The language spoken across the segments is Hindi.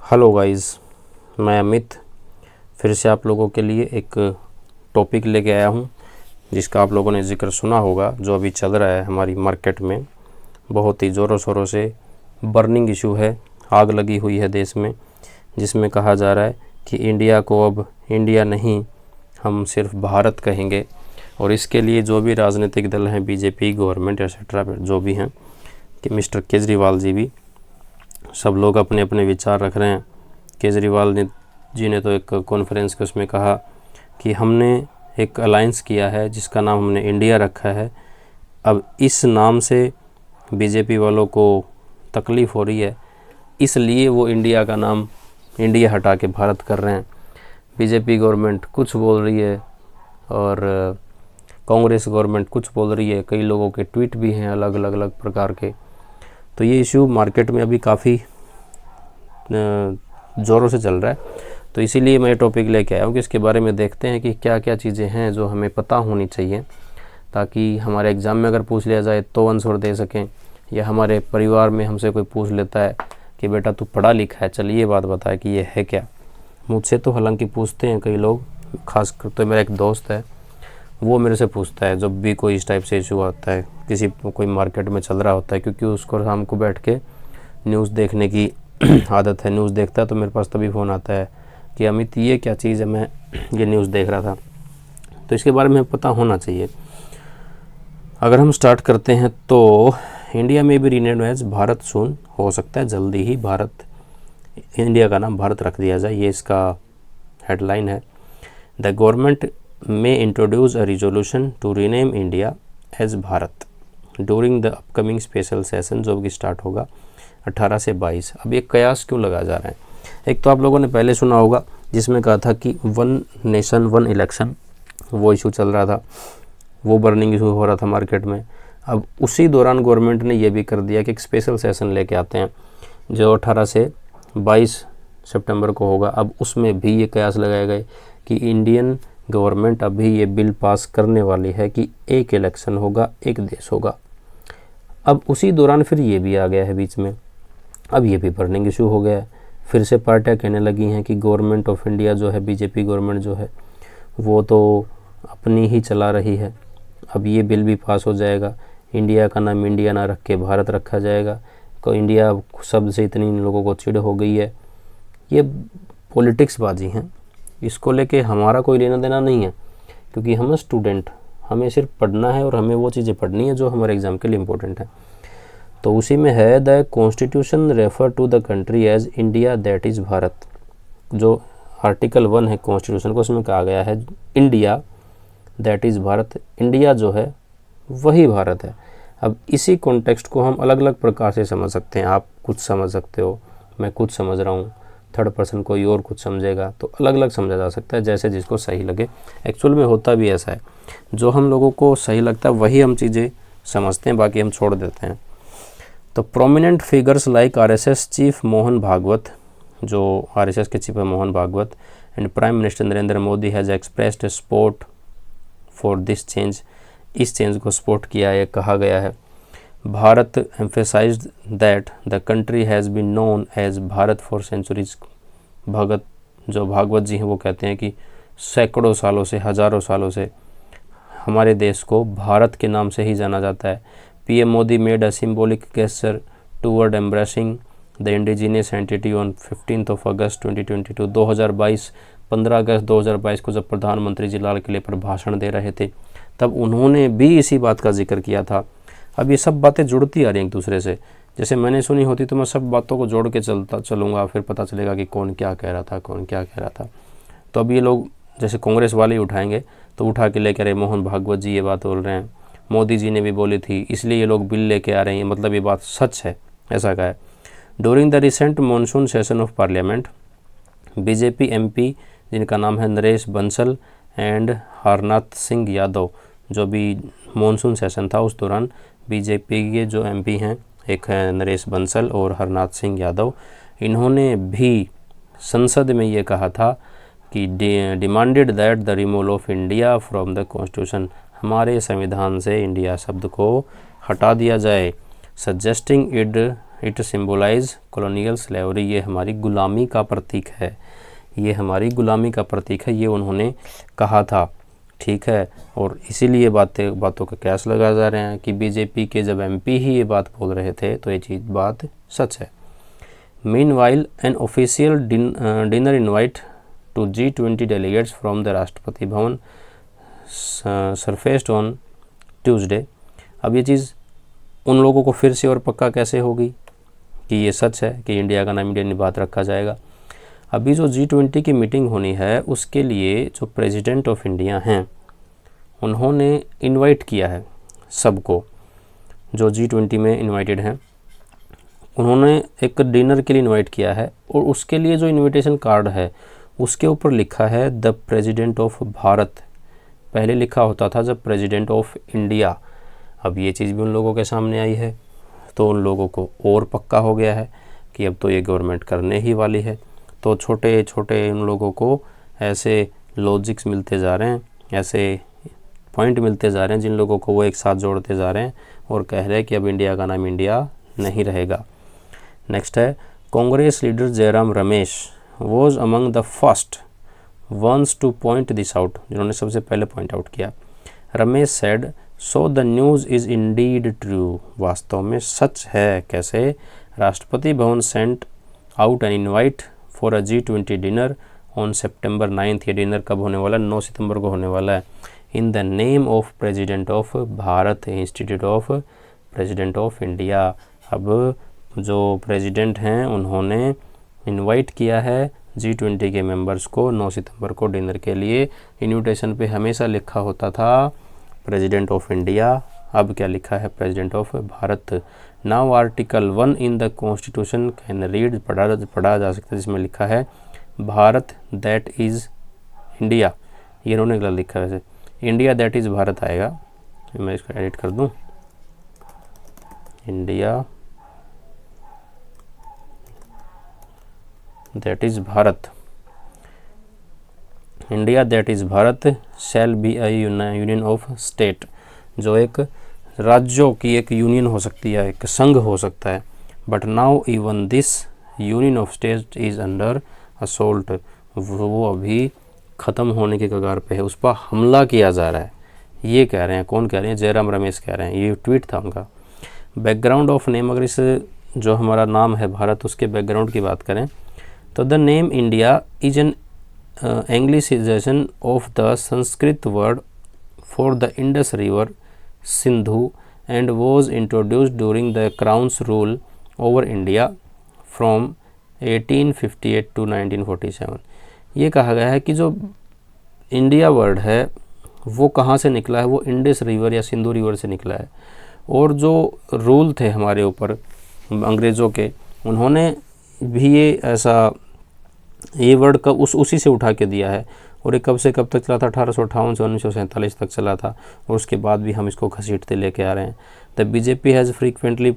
हेलो गाइस, मैं अमित फिर से आप लोगों के लिए एक टॉपिक लेके आया हूँ जिसका आप लोगों ने जिक्र सुना होगा, जो अभी चल रहा है हमारी मार्केट में। बहुत ही ज़ोरों शोरों से बर्निंग इशू है, आग लगी हुई है देश में, जिसमें कहा जा रहा है कि इंडिया को अब इंडिया नहीं, हम सिर्फ भारत कहेंगे। और इसके लिए जो भी राजनीतिक दल हैं, बीजेपी, गवर्नमेंट एक्सेट्रा जो भी हैं, कि मिस्टर केजरीवाल जी भी, सब लोग अपने अपने विचार रख रहे हैं। केजरीवाल जी ने तो एक कॉन्फ्रेंस के उसमें कहा कि हमने एक अलायंस किया है जिसका नाम हमने इंडिया रखा है। अब इस नाम से बीजेपी वालों को तकलीफ़ हो रही है, इसलिए वो इंडिया का नाम इंडिया हटा के भारत कर रहे हैं। बीजेपी गवर्नमेंट कुछ बोल रही है और कांग्रेस गवर्नमेंट कुछ बोल रही है। कई लोगों के ट्वीट भी हैं अलग अलग प्रकार के। तो ये इशू मार्केट में अभी काफ़ी ज़ोरों से चल रहा है। तो इसीलिए मैं ये टॉपिक लेके आया हूँ कि इसके बारे में देखते हैं कि क्या क्या चीज़ें हैं जो हमें पता होनी चाहिए, ताकि हमारे एग्ज़ाम में अगर पूछ लिया जाए तो आंसर दे सकें, या हमारे परिवार में हमसे कोई पूछ लेता है कि बेटा तू पढ़ा लिखा है, चल ये बात बता कि ये है क्या। मुझसे तो हालांकि पूछते हैं कई लोग, खासकर तो मेरा एक दोस्त है, वो मेरे से पूछता है जब भी कोई इस टाइप से इशू आता है, किसी कोई मार्केट में चल रहा होता है, क्योंकि उसको शाम को बैठ के न्यूज़ देखने की आदत है। न्यूज़ देखता है तो मेरे पास तभी फ़ोन आता है कि अमित ये क्या चीज़ है, मैं ये न्यूज़ देख रहा था। तो इसके बारे में पता होना चाहिए। अगर हम स्टार्ट करते हैं तो इंडिया में भी रीनेम एज भारत सून, हो सकता है जल्दी ही भारत, इंडिया का नाम भारत रख दिया जाए, ये इसका हेडलाइन है। The government may introduce a resolution to rename India as Bharat during the upcoming special session, जो कि स्टार्ट होगा 18 से 22। अब ये कयास क्यों लगा जा रहे हैं? एक तो आप लोगों ने पहले सुना होगा जिसमें कहा था कि वन नेशन वन इलेक्शन, वो इशू चल रहा था, वो बर्निंग इशू हो रहा था मार्केट में। अब उसी दौरान गवर्नमेंट ने ये भी कर दिया कि एक स्पेशल सेशन लेके आते हैं जो 18 से 22 सितंबर को होगा। अब उसमें भी ये कयास लगाए गए कि इंडियन गवर्नमेंट अभी ये बिल पास करने वाली है कि एक इलेक्शन होगा, एक देश होगा। अब उसी दौरान फिर ये भी आ गया है बीच में, अब ये भी बर्निंग इशू हो गया है। फिर से पार्टियां कहने लगी हैं कि गवर्नमेंट ऑफ इंडिया जो है, बीजेपी गवर्नमेंट जो है, वो तो अपनी ही चला रही है। अब ये बिल भी पास हो जाएगा, इंडिया का नाम इंडिया ना रख के भारत रखा जाएगा। तो इंडिया शब्द से इतनी इन लोगों को चिढ़ हो गई है। ये पॉलिटिक्स बाजी हैं, इसको लेके हमारा कोई लेना देना नहीं है, क्योंकि हम स्टूडेंट, हमें सिर्फ पढ़ना है और हमें वो चीज़ें पढ़नी है जो हमारे एग्ज़ाम के लिए इम्पोर्टेंट है। तो उसी में है the constitution refer to the country as India that is Bharat. जो आर्टिकल 1 है कॉन्स्टिट्यूशन को, उसमें कहा गया है India that is Bharat, India जो है वही भारत है। अब इसी कॉन्टेक्स्ट को हम अलग अलग प्रकार से समझ सकते हैं। आप कुछ समझ सकते हो, मैं कुछ समझ रहा हूँ, थर्ड पर्सन कोई और कुछ समझेगा, तो अलग अलग समझा जा सकता है, जैसे जिसको सही लगे। एक्चुअल में होता भी ऐसा है, जो हम लोगों को सही लगता है वही हम चीज़ें समझते हैं, बाकी हम छोड़ देते हैं। तो prominent figures like RSS chief Mohan Bhagwat, जो आरएसएस के चीफ है Mohan Bhagwat, and prime minister Narendra Modi has expressed support for this change, इस चेंज को सपोर्ट किया है, कहा गया है। Bharat emphasized that the country has been known as Bharat for centuries। भगत जो भागवत जी हैं वो कहते हैं कि सैकड़ों सालों से, हज़ारों सालों से हमारे देश को भारत के नाम से ही जाना जाता है। PM Modi made a symbolic gesture toward embracing the indigenous entity on 15 अगस्त 2022। 2022 15 अगस्त 2022 को जब प्रधानमंत्री जी लाल किले पर भाषण दे रहे थे, तब उन्होंने भी इसी बात का जिक्र किया था। अब ये सब बातें जुड़ती आ रही हैं एक दूसरे से, जैसे मैंने सुनी होती तो मैं सब बातों को जोड़ के चलूँगा, फिर पता चलेगा कि कौन क्या कह रहा था, कौन क्या कह रहा था। तो अब ये लोग जैसे कांग्रेस वाले ही उठाएंगे तो उठा के लेकर मोहन भागवत जी ये बात बोल रहे हैं, मोदी जी ने भी बोली थी, इसलिए ये लोग बिल लेके आ रहे हैं, मतलब ये बात सच है, ऐसा कहा है। During the recent monsoon session of parliament, BJP MP जिनका नाम है नरेश बंसल एंड हरनाथ सिंह यादव, जो भी मानसून सेशन था उस दौरान बीजेपी के जो एमपी हैं, एक है नरेश बंसल और हरनाथ सिंह यादव, इन्होंने भी संसद में ये कहा था कि demanded that the removal of India from the constitution, हमारे संविधान से इंडिया शब्द को हटा दिया जाए। Suggesting it it symbolise colonial slavery, ये हमारी गुलामी का प्रतीक है, ये हमारी गुलामी का प्रतीक है, ये उन्होंने कहा था। ठीक है, और इसीलिए बातों का कयास लगा जा रहे हैं कि बीजेपी के जब एमपी ही ये बात बोल रहे थे तो ये बात सच है। Meanwhile an official dinner invite to G20 delegates from the Rashtrapati Bhavan सरफेस्ड on Tuesday. अब ये चीज़ उन लोगों को फिर से और पक्का कैसे होगी कि ये सच है कि इंडिया का नाम इंडिया ने बात रखा जाएगा। अभी जो G20 की मीटिंग होनी है उसके लिए जो प्रेसिडेंट ऑफ इंडिया हैं उन्होंने इनवाइट किया है सबको जो G20 में इनवाइटेड हैं, उन्होंने एक डिनर के लिए इनवाइट किया है और उसके लिए जो इनविटेशन कार्ड है उसके ऊपर लिखा है द प्रेसिडेंट ऑफ भारत। पहले लिखा होता था द प्रेसिडेंट ऑफ इंडिया। अब ये चीज़ भी उन लोगों के सामने आई है तो उन लोगों को और पक्का हो गया है कि अब तो ये गवर्नमेंट करने ही वाली है। तो छोटे छोटे उन लोगों को ऐसे लॉजिक्स मिलते जा रहे हैं, ऐसे पॉइंट मिलते जा रहे हैं जिन लोगों को वो एक साथ जोड़ते जा रहे हैं और कह रहे हैं कि अब इंडिया का नाम इंडिया नहीं रहेगा। नेक्स्ट है Congress leader Jairam Ramesh was among the first ones two point this out, जिन्होंने सबसे पहले पॉइंट आउट किया। Ramesh said so the news is Indeed true, वास्तव में सच है। कैसे? Rashtrapati Bhavan sent out an invite for a G20 dinner on September 9। ये डिनर कब होने वाला है? 9 सितंबर को होने वाला है। In the name of president of Bharat institute of president of India. अब जो प्रेसिडेंट हैं उन्होंने इनवाइट किया है G20 के मेंबर्स को 9 सितंबर को डिनर के लिए। इन्विटेशन पे हमेशा लिखा होता था प्रेसिडेंट ऑफ इंडिया, अब क्या लिखा है? President of Bharat. Now article 1 in the constitution can read, पढ़ा जा सकता है, जिसमें लिखा है भारत दैट इज़ इंडिया। ये इन्होंने गलत लिखा है, वैसे इंडिया दैट इज़ भारत आएगा। मैं इसको एडिट कर दूं, India that is Bharat. India that is Bharat shall be a union of state, जो एक राज्यों की एक यूनियन हो सकती है, एक संघ हो सकता है। But now even this union of state is under assault, वो अभी ख़त्म होने के कगार पे है, उस पर हमला किया जा रहा है। ये कह रहे हैं, कौन कह रहे हैं? जयराम रमेश कह रहे हैं, ये ट्वीट था उनका। बैकग्राउंड ऑफ नेम, अगर इस जो हमारा नाम है भारत उसके बैकग्राउंड की बात करें तो the name India is an anglicisation of the Sanskrit word for the Indus river Sindhu and was introduced during the crown's rule over India from 1858 to 1947। ये कहा गया है कि जो इंडिया वर्ड है वो कहाँ से निकला है? वो इंडस रिवर या सिंधु रिवर से निकला है। और जो रूल थे हमारे ऊपर अंग्रेज़ों के, उन्होंने भी ये वर्ड कब उसी से उठा के दिया है। और ये कब से कब तक चला था? 1858 से 1947 तक चला था, और उसके बाद भी हम इसको घसीटते लेके आ रहे हैं। The BJP has frequently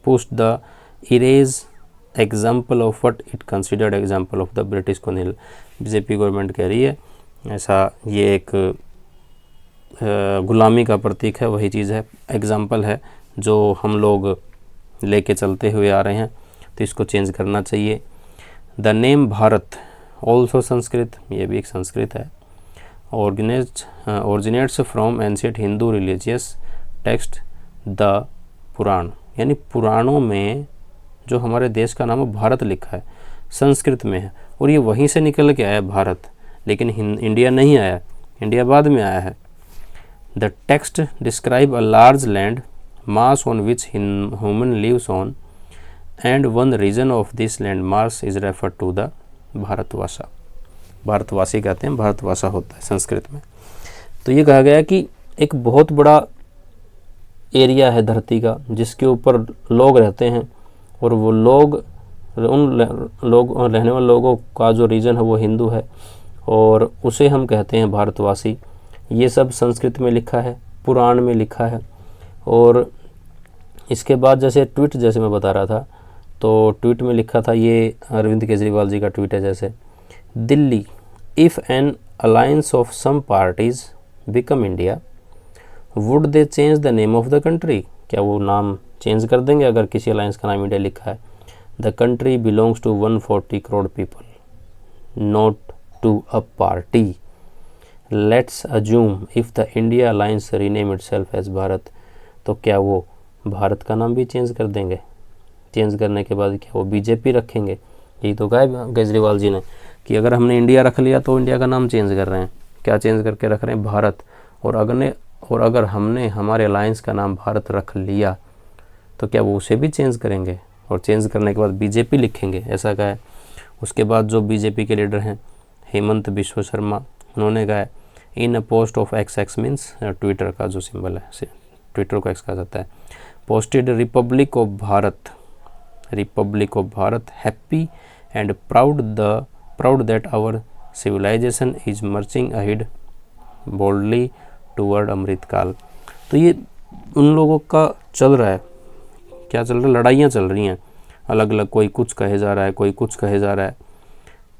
pushed the erase example of what it considered example of the British colonial. BJP government कह रही है ऐसा, ये एक गुलामी का प्रतीक है, वही चीज़ है, एग्जाम्पल है जो हम लोग लेके चलते हुए आ रहे हैं, तो इसको चेंज करना चाहिए। The name Bharat also Sanskrit, ये भी एक संस्कृत है। Originates from ancient Hindu religious text the Purana, यानी पुराणों में जो हमारे देश का नाम है भारत लिखा है, संस्कृत में है, और ये वहीं से निकल के आया भारत, लेकिन इंडिया नहीं आया, इंडिया बाद में आया है। The text describe a large land mass on which human lives on and one region of this land mass is refer to the Bharatavarsha. भारतवासी कहते हैं, भारतवासा होता है संस्कृत में। तो ये कहा गया कि एक बहुत बड़ा एरिया है धरती का जिसके ऊपर लोग रहते हैं, और वो लोग रहने वाले लोगों का जो रीजन है वो हिंदू है, और उसे हम कहते हैं भारतवासी। ये सब संस्कृत में लिखा है, पुराण में लिखा है। और इसके बाद जैसे ट्वीट, जैसे मैं बता रहा था, तो ट्वीट में लिखा था, ये अरविंद केजरीवाल जी का ट्वीट है, जैसे Delhi if an alliance of some parties become India would they change the name of the country. क्या वो नाम चेंज कर देंगे अगर किसी अलायंस का नाम इंडिया लिखा है? The country belongs to 140 crore people, not to a party. Let's assume if the India alliance rename itself as Bharat, तो क्या वो भारत का नाम भी चेंज कर देंगे? चेंज करने के बाद क्या वो बीजेपी रखेंगे? यही तो कहा है केजरीवाल जी ने कि अगर हमने इंडिया रख लिया तो इंडिया का नाम चेंज कर रहे हैं। क्या चेंज करके रख रहे हैं? भारत। और अगर हमने हमारे अलायंस का नाम भारत रख लिया तो क्या वो उसे भी चेंज करेंगे? और चेंज करने के बाद बीजेपी लिखेंगे, ऐसा कहा है। उसके बाद जो बीजेपी के लीडर हैं हेमंत बिश्व शर्मा, उन्होंने कहा है in a post of X means Twitter का जो सिंबल है, ट्विटर को एक्स कहा जाता है, posted republic of Bharat happy and proud that our civilisation is marching ahead boldly toward Amrit Kaal. तो ये उन लोगों का चल रहा है, क्या चल रहा है? लड़ाइयाँ चल रही हैं अलग अलग, कोई कुछ कहे जा रहा है, कोई कुछ कहे जा रहा है।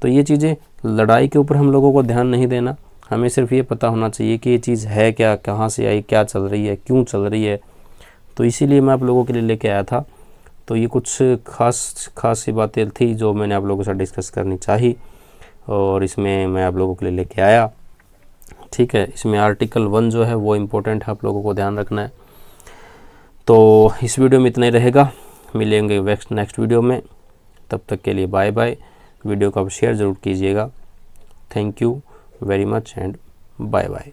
तो ये चीज़ें, लड़ाई के ऊपर हम लोगों को ध्यान नहीं देना, हमें सिर्फ ये पता होना चाहिए कि ये चीज़ है क्या, कहाँ से आई, क्या चल रही है, क्यों चल रही है। तो इसीलिए मैं आप लोगों के लिए लेके आया था। तो ये कुछ खास सी बातें थी जो मैंने आप लोगों के साथ डिस्कस करनी चाहिए और इसमें मैं आप लोगों के लिए लेके आया। ठीक है, इसमें आर्टिकल 1 जो है वो इम्पोर्टेंट है, आप लोगों को ध्यान रखना है। तो इस वीडियो में इतना ही रहेगा, मिलेंगे नेक्स्ट वीडियो में। तब तक के लिए बाय बाय। वीडियो को आप शेयर ज़रूर कीजिएगा। Thank you very much and bye bye.